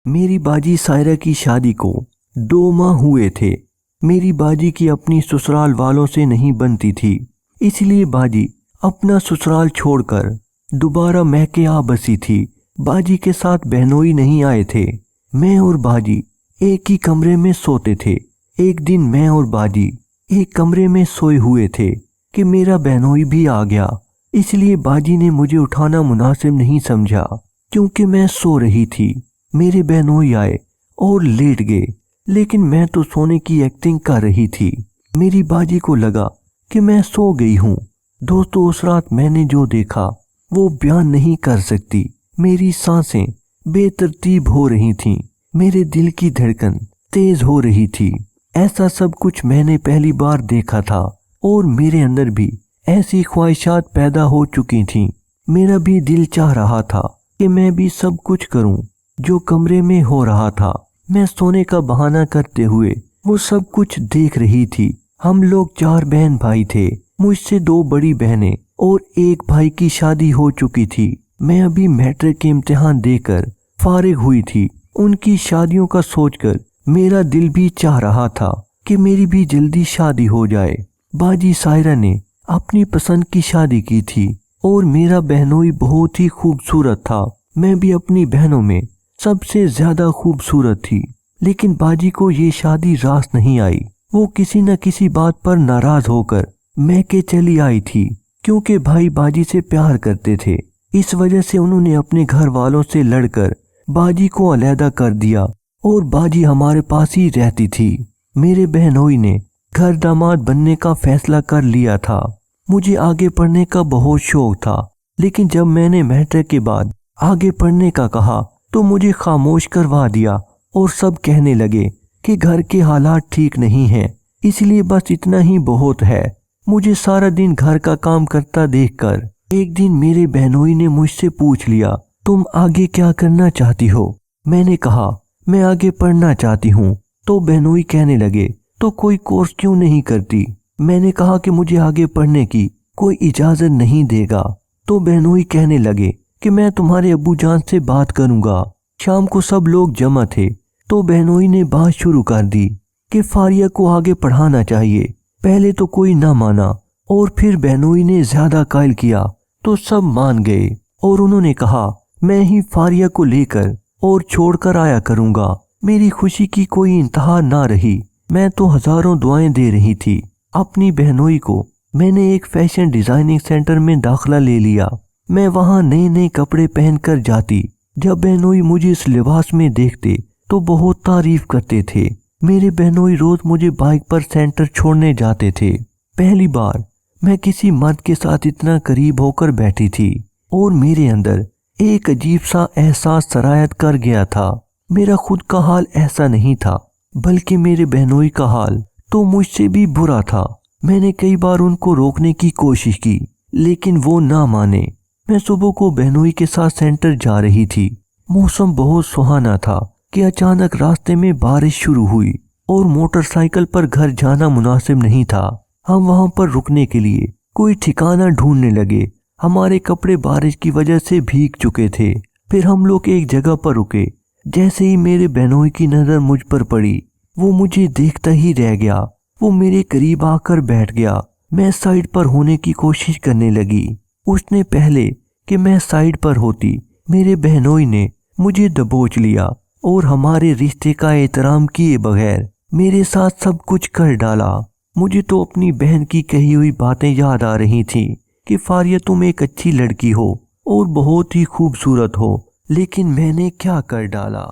میری باجی سائرہ کی شادی کو 2 ماہ ہوئے تھے۔ میری باجی کی اپنی سسرال والوں سے نہیں بنتی تھی، اس لیے باجی اپنا سسرال چھوڑ کر دوبارہ میکے آ بسی تھی۔ باجی کے ساتھ بہنوئی نہیں آئے تھے۔ میں اور باجی ایک ہی کمرے میں سوتے تھے۔ ایک دن میں اور باجی ایک کمرے میں سوئے ہوئے تھے کہ میرا بہنوئی بھی آ گیا۔ اس لیے باجی نے مجھے اٹھانا مناسب نہیں سمجھا کیونکہ میں سو رہی تھی۔ میرے بہنوئی آئے اور لیٹ گئے، لیکن میں تو سونے کی ایکٹنگ کر رہی تھی۔ میری باجی کو لگا کہ میں سو گئی ہوں۔ دوستو، اس رات میں نے جو دیکھا وہ بیان نہیں کر سکتی۔ میری سانسیں بے ترتیب ہو رہی تھیں، میرے دل کی دھڑکن تیز ہو رہی تھی۔ ایسا سب کچھ میں نے پہلی بار دیکھا تھا اور میرے اندر بھی ایسی خواہشات پیدا ہو چکی تھیں۔ میرا بھی دل چاہ رہا تھا کہ میں بھی سب کچھ کروں جو کمرے میں ہو رہا تھا۔ میں سونے کا بہانہ کرتے ہوئے وہ سب کچھ دیکھ رہی تھی۔ ہم لوگ 4 بہن بھائی تھے، مجھ سے 2 بڑی بہنیں اور ایک بھائی کی شادی ہو چکی تھی۔ میں ابھی میٹرک کے امتحان دے کر فارغ ہوئی تھی۔ ان کی شادیوں کا سوچ کر میرا دل بھی چاہ رہا تھا کہ میری بھی جلدی شادی ہو جائے۔ باجی سائرہ نے اپنی پسند کی شادی کی تھی اور میرا بہنوئی بہت ہی خوبصورت تھا۔ میں بھی اپنی بہنوں میں سب سے زیادہ خوبصورت تھی، لیکن باجی کو یہ شادی راس نہیں آئی۔ وہ کسی نہ کسی بات پر ناراض ہو کر میکے چلی آئی تھی، کیونکہ بھائی باجی سے پیار کرتے تھے۔ اس وجہ سے انہوں نے اپنے گھر والوں سے لڑ کر باجی کو علیحدہ کر دیا اور باجی ہمارے پاس ہی رہتی تھی۔ میرے بہنوئی نے گھر داماد بننے کا فیصلہ کر لیا تھا۔ مجھے آگے پڑھنے کا بہت شوق تھا، لیکن جب میں نے میٹرک کے بعد آگے پڑھنے کا کہا تو مجھے خاموش کروا دیا اور سب کہنے لگے کہ گھر کے حالات ٹھیک نہیں ہیں، اس لیے بس اتنا ہی بہت ہے۔ مجھے سارا دن گھر کا کام کرتا دیکھ کر ایک دن میرے بہنوئی نے مجھ سے پوچھ لیا، تم آگے کیا کرنا چاہتی ہو؟ میں نے کہا میں آگے پڑھنا چاہتی ہوں۔ تو بہنوئی کہنے لگے تو کوئی کورس کیوں نہیں کرتی؟ میں نے کہا کہ مجھے آگے پڑھنے کی کوئی اجازت نہیں دے گا۔ تو بہنوئی کہنے لگے کہ میں تمہارے ابو جان سے بات کروں گا۔ شام کو سب لوگ جمع تھے تو بہنوئی نے بات شروع کر دی کہ فاریہ کو آگے پڑھانا چاہیے۔ پہلے تو کوئی نہ مانا اور پھر بہنوئی نے زیادہ قائل کیا تو سب مان گئے اور انہوں نے کہا میں ہی فاریہ کو لے کر اور چھوڑ کر آیا کروں گا۔ میری خوشی کی کوئی انتہا نہ رہی۔ میں تو ہزاروں دعائیں دے رہی تھی۔ اپنی بہنوئی کو میں نے ایک فیشن ڈیزائننگ سینٹر میں داخلہ لے لیا۔ میں وہاں نئے نئے کپڑے پہن کر جاتی۔ جب بہنوئی مجھے اس لباس میں دیکھتے تو بہت تعریف کرتے تھے۔ میرے بہنوئی روز مجھے بائک پر سینٹر چھوڑنے جاتے تھے۔ پہلی بار میں کسی مرد کے ساتھ اتنا قریب ہو کر بیٹھی تھی اور میرے اندر ایک عجیب سا احساس سرایت کر گیا تھا۔ میرا خود کا حال ایسا نہیں تھا، بلکہ میرے بہنوئی کا حال تو مجھ سے بھی برا تھا۔ میں نے کئی بار ان کو روکنے کی کوشش کی، لیکن وہ نہ مانے۔ میں صبح کو بہنوئی کے ساتھ سینٹر جا رہی تھی۔ موسم بہت سہانا تھا کہ اچانک راستے میں بارش شروع ہوئی اور موٹر سائیکل پر گھر جانا مناسب نہیں تھا۔ ہم وہاں پر رکنے کے لیے کوئی ٹھکانہ ڈھونڈنے لگے۔ ہمارے کپڑے بارش کی وجہ سے بھیگ چکے تھے۔ پھر ہم لوگ ایک جگہ پر رکے۔ جیسے ہی میرے بہنوئی کی نظر مجھ پر پڑی، وہ مجھے دیکھتا ہی رہ گیا۔ وہ میرے قریب آ کر بیٹھ گیا۔ میں سائیڈ پر ہونے کی کوشش کرنے لگی۔ اس نے پہلے کہ میں سائیڈ پر ہوتی، میرے بہنوئی نے مجھے دبوچ لیا اور ہمارے رشتے کا احترام کیے بغیر میرے ساتھ سب کچھ کر ڈالا۔ مجھے تو اپنی بہن کی کہی ہوئی باتیں یاد آ رہی تھیں کہ فاریہ تم ایک اچھی لڑکی ہو اور بہت ہی خوبصورت ہو، لیکن میں نے کیا کر ڈالا۔